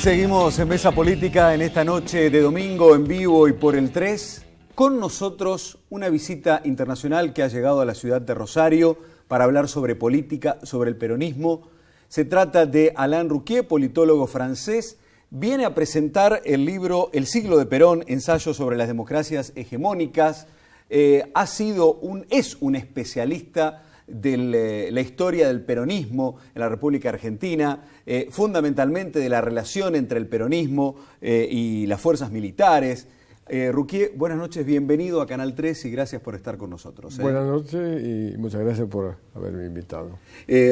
seguimos en Mesa Política en esta noche de domingo en vivo y por el 3. Con nosotros una visita internacional que ha llegado a la ciudad de Rosario para hablar sobre política, sobre el peronismo. Se trata de Alain Rouquier, politólogo francés. Viene a presentar el libro El siglo de Perón, ensayo sobre las democracias hegemónicas. Es un especialista de la historia del peronismo en la República Argentina, fundamentalmente de la relación entre el peronismo y las fuerzas militares. Rouquier, buenas noches, bienvenido a Canal 3 y gracias por estar con nosotros. Buenas noches y muchas gracias por haberme invitado.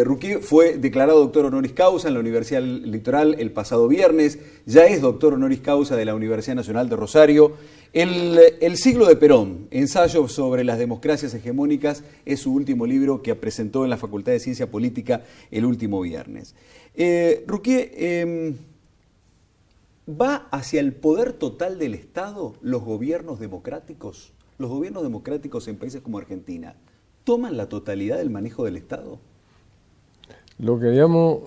Rouquier fue declarado doctor honoris causa en la Universidad Litoral el pasado viernes, ya es doctor honoris causa de la Universidad Nacional de Rosario. El siglo de Perón, ensayo sobre las democracias hegemónicas, es su último libro que presentó en la Facultad de Ciencia Política el último viernes. Rouquier, ¿va hacia el poder total del Estado los gobiernos democráticos? ¿Los gobiernos democráticos en países como Argentina toman la totalidad del manejo del Estado? Lo que llamo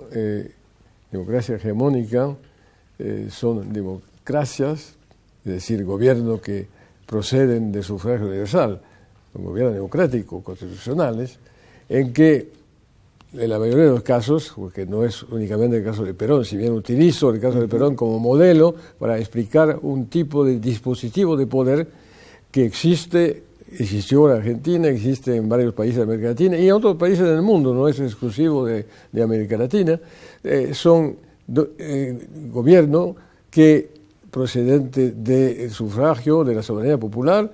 democracia hegemónica son democracias, es decir, gobiernos que proceden de sufragio universal, son gobiernos democráticos, constitucionales, en que en la mayoría de los casos, porque no es únicamente el caso de Perón, si bien utilizo el caso de Perón como modelo para explicar un tipo de dispositivo de poder que existió en Argentina, existe en varios países de América Latina y en otros países del mundo, no es exclusivo de América Latina, son gobiernos que procedente del sufragio, de la soberanía popular,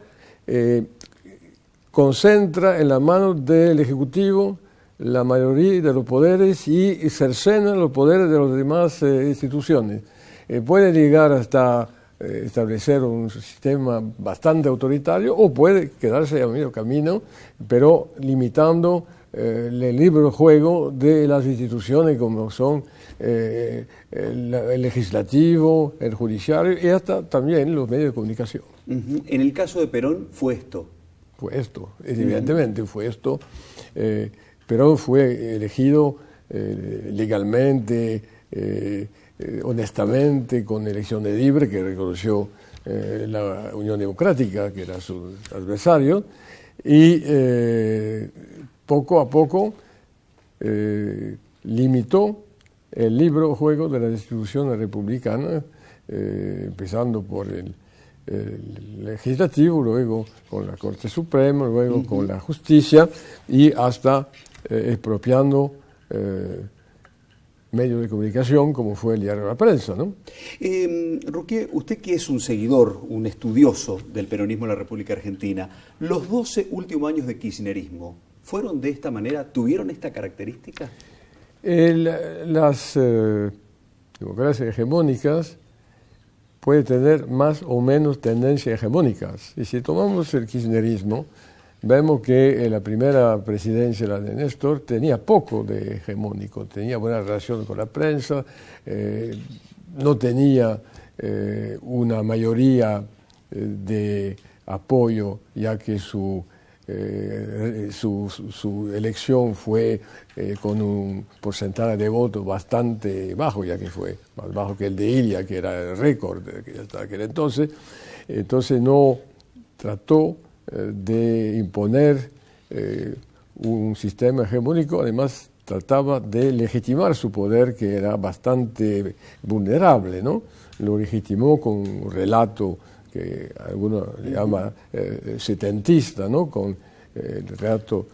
concentra en las manos del Ejecutivo la mayoría de los poderes y cercena los poderes de las demás instituciones. Puede llegar hasta establecer un sistema bastante autoritario o puede quedarse a medio camino, pero limitando el libre juego de las instituciones como son el legislativo, el judiciario y hasta también los medios de comunicación. En el caso de Perón fue esto. Fue esto, evidentemente fue esto. Perón fue elegido legalmente, honestamente, con elecciones libres que reconoció la Unión Democrática, que era su adversario, y poco a poco limitó el libre juego de las instituciones republicanas, empezando por el legislativo, luego con la Corte Suprema, luego con la justicia y hasta expropiando medios de comunicación como fue el diario La Prensa, ¿no? Rouquier, usted que es un seguidor, un estudioso del peronismo en la República Argentina, ¿los 12 últimos años de kirchnerismo fueron de esta manera, tuvieron esta característica? Las democracias hegemónicas pueden tener más o menos tendencias hegemónicas. Y si tomamos el kirchnerismo, vemos que en la primera presidencia, la de Néstor, tenía poco de hegemónico, tenía buena relación con la prensa, no tenía una mayoría de apoyo, ya que su elección fue con un porcentaje de votos bastante bajo, ya que fue más bajo que el de Ilia, que era el récord hasta aquel entonces. Entonces no trató de imponer un sistema hegemónico, además trataba de legitimar su poder, que era bastante vulnerable, ¿no? Lo legitimó con un relato que algunos llaman setentista, ¿no? Con el relato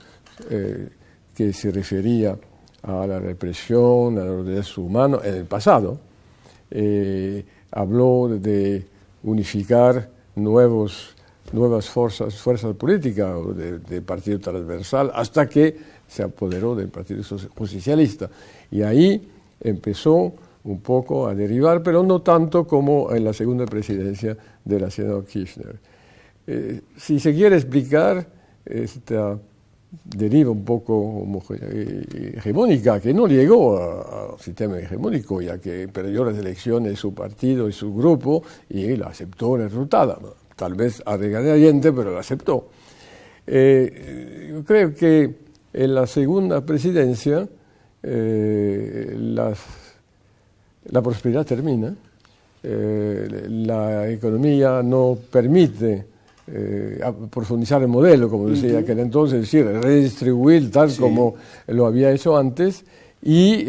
que se refería a la represión, a los derechos humanos en el pasado. Habló de unificar nuevas fuerzas políticas, de partido transversal, hasta que se apoderó del Partido Socialista. Y ahí empezó un poco a derivar, pero no tanto como en la segunda presidencia de la senadora Kirchner. Si se quiere explicar esta deriva un poco hegemónica, que no llegó al sistema hegemónico, ya que perdió las elecciones su partido y su grupo, y la aceptó el resultado. Tal vez a regañadientes, pero la aceptó. Yo creo que en la segunda presidencia la prosperidad termina, la economía no permite profundizar el modelo, como decía aquel entonces, es decir, redistribuir tal como lo había hecho antes, y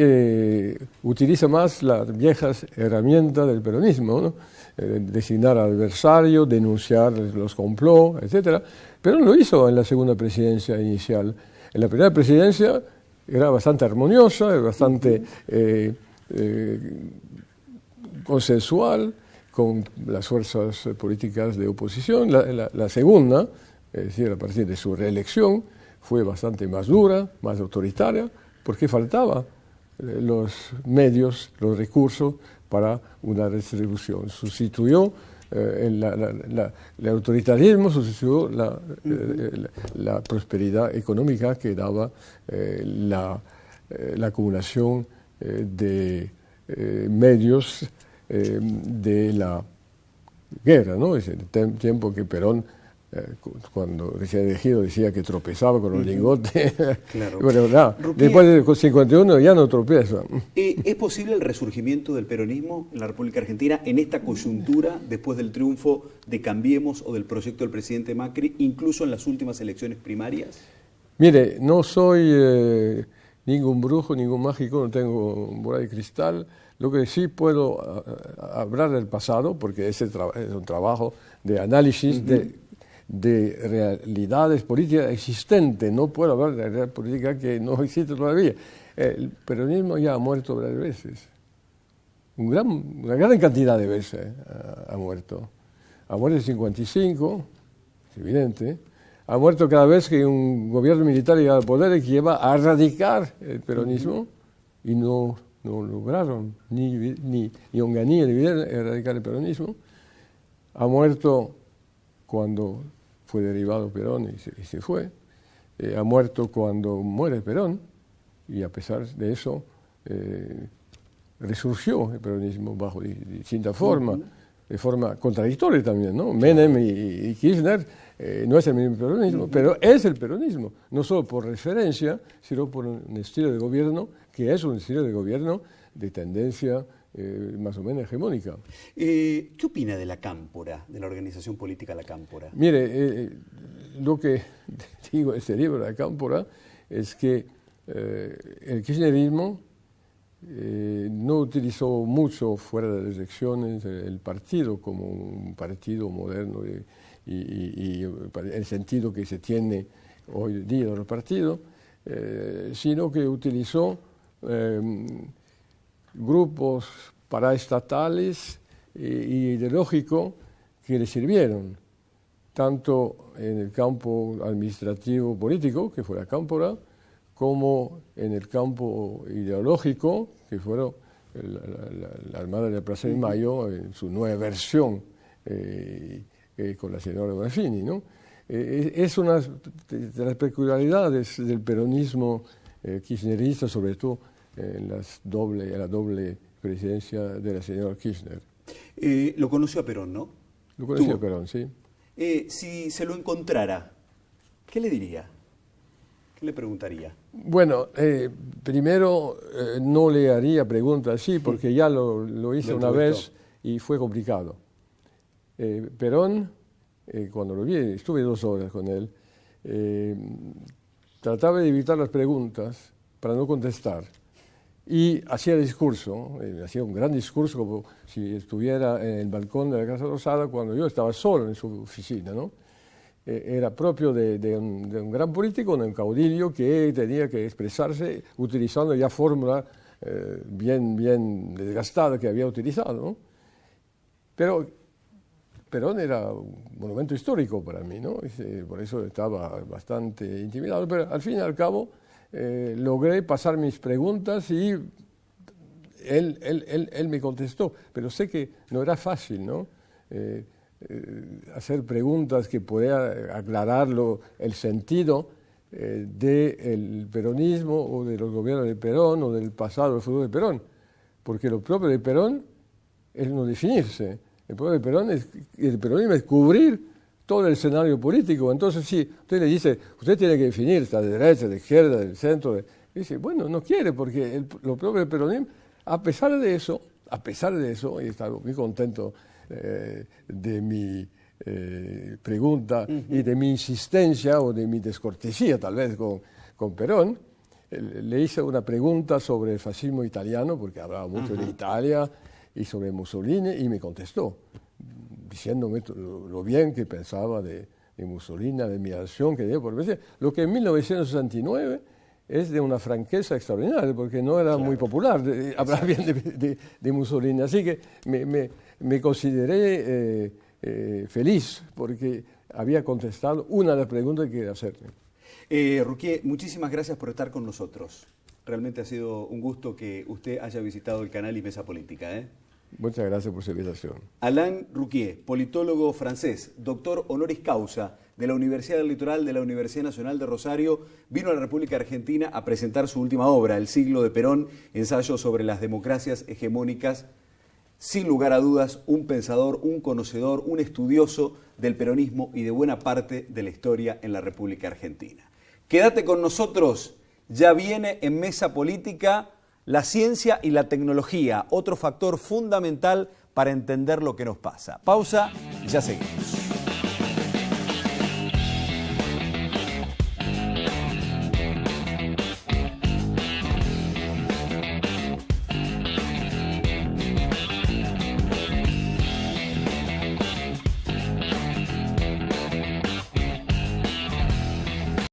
utiliza más las viejas herramientas del peronismo, ¿no? Designar al adversario, denunciar los complots, etc. Pero no lo hizo en la segunda presidencia inicial. En la primera presidencia era bastante armoniosa, bastante consensual con las fuerzas políticas de oposición. La segunda, es decir, a partir de su reelección, fue bastante más dura, más autoritaria, porque faltaban los medios, los recursos para una redistribución. Sustituyó el autoritarismo, sustituyó la prosperidad económica que daba la acumulación de medios de la guerra, ¿no? Es el tiempo que Perón, cuando recién elegido, decía que tropezaba con los lingotes. Claro. Bueno, nada, después del 51 ya no tropieza. ¿Es posible el resurgimiento del peronismo en la República Argentina en esta coyuntura, después del triunfo de Cambiemos o del proyecto del presidente Macri, incluso en las últimas elecciones primarias? Mire, no soy ningún brujo, ningún mágico, no tengo bola de cristal. Lo que sí puedo hablar del pasado, porque es un trabajo de análisis de realidades políticas existentes. No puedo hablar de la realidad política que no existe todavía. El peronismo ya ha muerto varias veces. Una gran cantidad de veces ha muerto. Ha muerto en 55, es evidente. Ha muerto cada vez que un gobierno militar llega al poder y que lleva a erradicar el peronismo y no lograron ni Onganía ni Videla erradicar el peronismo. Ha muerto cuando fue derribado Perón y se fue. Ha muerto cuando muere Perón y a pesar de eso resurgió el peronismo bajo distinta forma, de forma contradictoria también, ¿no? Menem y Kirchner no es el mismo peronismo, pero es el peronismo, no solo por referencia, sino por un estilo de gobierno que es un estilo de gobierno de tendencia más o menos hegemónica. ¿Qué opina de la Cámpora, de la organización política La Cámpora? Mire, lo que digo el cerebro de La Cámpora es que el kirchnerismo no utilizó mucho fuera de las elecciones el partido como un partido moderno y el sentido que se tiene hoy día del partido, sino que utilizó grupos paraestatales e ideológicos que le sirvieron, tanto en el campo administrativo político, que fue la Cámpora, como en el campo ideológico, que fueron la Armada de la Plaza de Mayo en su nueva versión con la señora Bonafini, ¿no? Es una de las peculiaridades del peronismo kirchnerista, sobre todo en la doble presidencia de la señora Kirchner. Lo conoció a Perón, ¿no? Lo conoció a Perón, sí. Si se lo encontrara, ¿qué le diría? ¿Qué le preguntaría? Bueno, primero no le haría preguntas así, porque ya lo hice una vez y fue complicado. Perón, cuando lo vi, estuve 2 horas con él, trataba de evitar las preguntas para no contestar. Y hacía el discurso, hacía un gran discurso como si estuviera en el balcón de la Casa Rosada cuando yo estaba solo en su oficina, ¿no? Era propio de un gran político, de un caudillo que tenía que expresarse utilizando ya fórmula bien desgastada que había utilizado, ¿no? Pero Perón era un monumento histórico para mí, ¿no? Por eso estaba bastante intimidado, pero al fin y al cabo logré pasar mis preguntas y él me contestó, pero sé que no era fácil, ¿no? Hacer preguntas que pudiera aclararlo el sentido del peronismo o de los gobiernos de Perón o del pasado del futuro de Perón, porque lo propio de Perón es no definirse. El propio de Perón el peronismo es cubrir todo el escenario político. Entonces, si usted le dice, usted tiene que definir, está de derecha, de izquierda, del centro, dice, bueno, no quiere, porque lo propio del peronismo, a pesar de eso, a pesar de eso, he estado muy contento de mi pregunta y de mi insistencia o de mi descortesía tal vez con Perón. Le hice una pregunta sobre el fascismo italiano, porque hablaba mucho de Italia, y sobre Mussolini, y me contestó, diciéndome lo bien que pensaba de Mussolini, de mi acción que dio por vencer. Lo que en 1969 es de una franqueza extraordinaria, porque no era muy popular hablar bien de Mussolini. Así que me consideré feliz, porque había contestado una de las preguntas que quería hacerle. Ruquier, muchísimas gracias por estar con nosotros. Realmente ha sido un gusto que usted haya visitado el canal y Mesa Política. Muchas gracias por su invitación. Alain Ruquier, politólogo francés, doctor honoris causa de la Universidad del Litoral de la Universidad Nacional de Rosario, vino a la República Argentina a presentar su última obra, El siglo de Perón, ensayo sobre las democracias hegemónicas. Sin lugar a dudas, un pensador, un conocedor, un estudioso del peronismo y de buena parte de la historia en la República Argentina. Quédate con nosotros, ya viene en Mesa Política la ciencia y la tecnología, otro factor fundamental para entender lo que nos pasa. Pausa, ya seguimos.